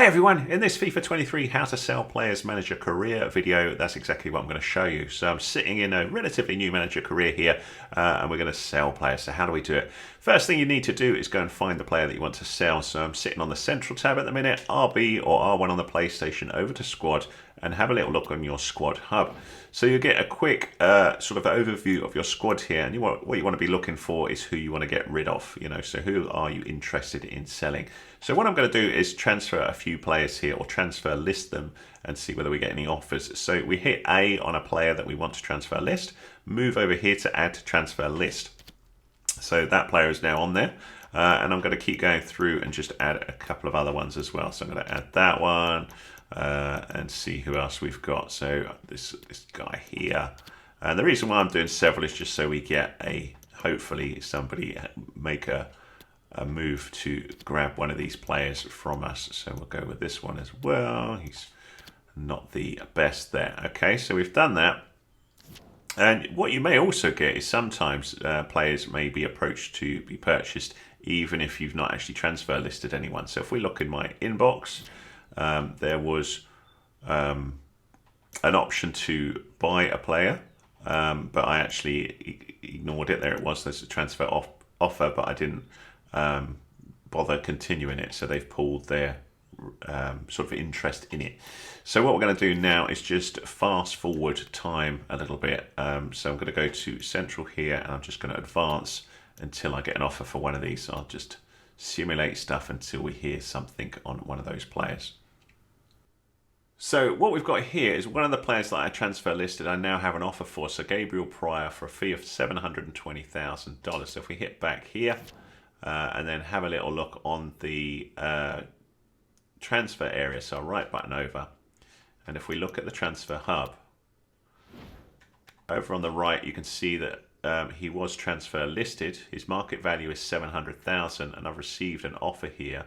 Hey everyone, in this FIFA 23 How to Sell Players Manager Career video, that's exactly what I'm going to show you. So I'm sitting in a relatively new manager career here and we're going to sell players. So how do we do it? First thing you need to do is go and find the player that you want to sell. So I'm sitting on the central tab at the minute, RB or R1 on the PlayStation, over to squad and have a little look on your squad hub. So you get a quick sort of overview of your squad here, and what you want to be looking for is who you want to get rid of, so who are you interested in selling. So what I'm going to do is transfer a few players here, or transfer list them and see whether we get any offers. So we hit A on a player that we want to transfer list, move over here to add to transfer list. So that player is now on there. And I'm going to keep going through and just add a couple of other ones as well. So I'm going to add that one and see who else we've got. So this guy here. And the reason why I'm doing several is just so we get hopefully somebody make a move to grab one of these players from us. So we'll go with this one as well. He's not the best there. Okay, so we've done that. And what you may also get is sometimes players may be approached to be purchased even if you've not actually transfer listed anyone. So if we look in my inbox, there was an option to buy a player, but I actually ignored it. There it was. There's a transfer offer, but I didn't bother continuing it. So they've pulled their sort of interest in it. So what we're going to do now is just fast forward time a little bit. So I'm going to go to central here and I'm just going to advance until I get an offer for one of these. So I'll just simulate stuff until we hear something on one of those players. So what we've got here is one of the players that I transfer listed I now have an offer for. So Gabriel Pryor for a fee of $720,000. So if we hit back here and then have a little look on the transfer area, so I'll right button over, and if we look at the transfer hub over on the right, you can see that he was transfer listed. His market value is 700,000, and I've received an offer here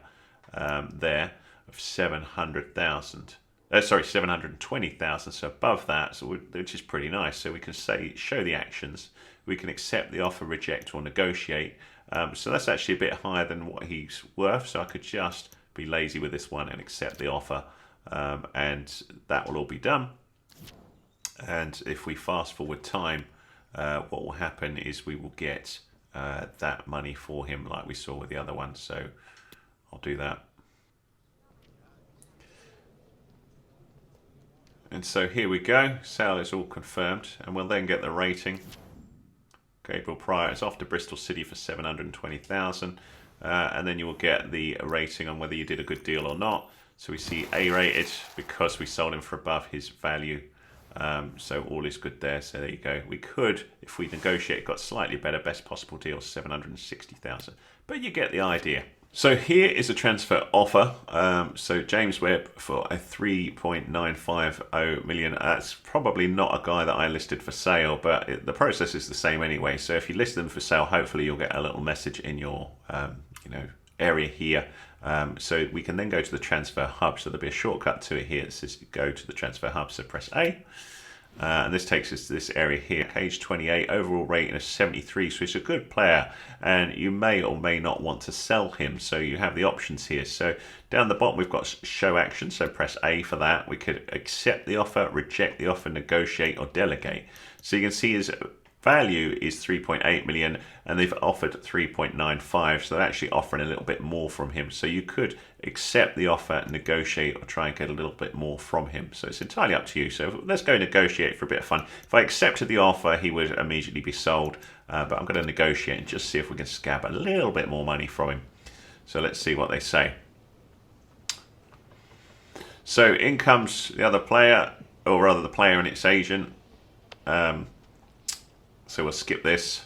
there of 700,000. Sorry, 720,000. So above that, which is pretty nice. So we can show the actions. We can accept the offer, reject, or negotiate. So that's actually a bit higher than what he's worth. So I could just be lazy with this one and accept the offer, and that will all be done. And if we fast forward time, what will happen is we will get that money for him like we saw with the other one. So I'll do that. And so here we go, sale is all confirmed, and we'll then get the rating. Gabriel Pryor is off to Bristol City for 720,000. And then you will get the rating on whether you did a good deal or not. So we see A rated because we sold him for above his value. So all is good there. So there you go. We could, if we negotiate, got slightly better, best possible deal, 760,000. But you get the idea. So here is a transfer offer. So James Webb for a 3.950 million. That's probably not a guy that I listed for sale, but the process is the same anyway. So if you list them for sale, hopefully you'll get a little message in your area here. So we can then go to the transfer hub. So there'll be a shortcut to it here that says go to the transfer hub. So press A. And this takes us to this area here, page 28, overall rating of 73, so he's a good player, and you may or may not want to sell him, so you have the options here. So down the bottom we've got show action, so press A for that. We could accept the offer, reject the offer, negotiate, or delegate. So you can see his value is 3.8 million and they've offered 3.95, so they're actually offering a little bit more from him. So you could accept the offer, negotiate, or try and get a little bit more from him. So it's entirely up to you. So let's go negotiate for a bit of fun. If I accepted the offer, he would immediately be sold, but I'm going to negotiate and just see if we can scab a little bit more money from him. So let's see what they say. So in comes the other player, or rather the player and its agent. So we'll skip this.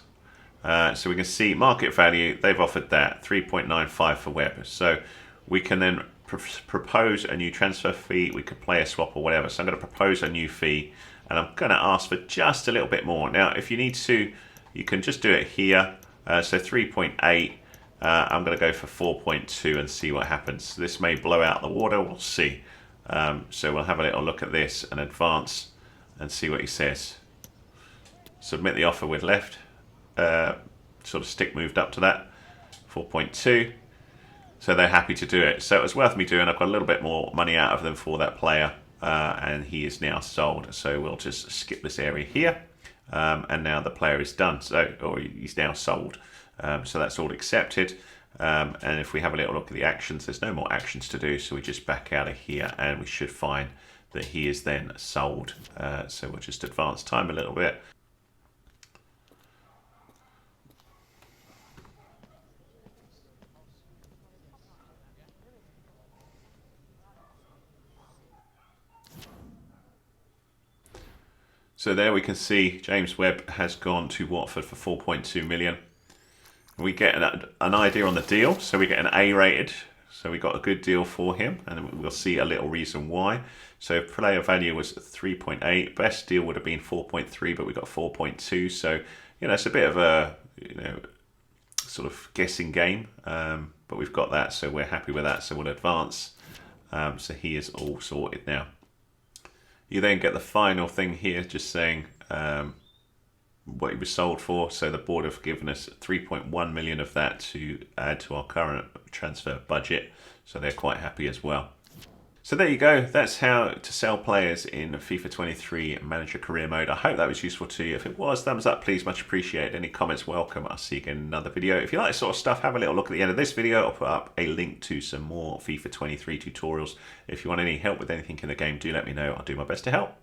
So we can see market value, they've offered that, 3.95 for Webb. So we can then propose a new transfer fee, we could play a swap or whatever. So I'm going to propose a new fee, and I'm going to ask for just a little bit more. Now, if you need to, you can just do it here. So 3.8, I'm going to go for 4.2 and see what happens. This may blow out the water, we'll see. So we'll have a little look at this and advance and see what he says. Submit the offer with left, sort of stick moved up to that, 4.2. So they're happy to do it. So it was worth me doing. I've got a little bit more money out of them for that player, and he is now sold. So we'll just skip this area here, and now the player is done. So, or he's now sold. So that's all accepted. And if we have a little look at the actions, there's no more actions to do. So we just back out of here, and we should find that he is then sold. So we'll just advance time a little bit. So there we can see James Webb has gone to Watford for 4.2 million. We get an idea on the deal. So we get an A rated. So we got a good deal for him, and we'll see a little reason why. So player value was 3.8. Best deal would have been 4.3, but we got 4.2. So, you know, it's a bit of a, you know, sort of guessing game. But we've got that, so we're happy with that. So we'll advance. So he is all sorted now. You then get the final thing here, just saying what he was sold for. So the board have given us 3.1 million of that to add to our current transfer budget. So they're quite happy as well. So there you go. That's how to sell players in FIFA 23 Manager Career Mode. I hope that was useful to you. If it was, thumbs up, please. Much appreciated. Any comments, welcome. I'll see you again in another video. If you like this sort of stuff, have a little look at the end of this video. I'll put up a link to some more FIFA 23 tutorials. If you want any help with anything in the game, do let me know. I'll do my best to help.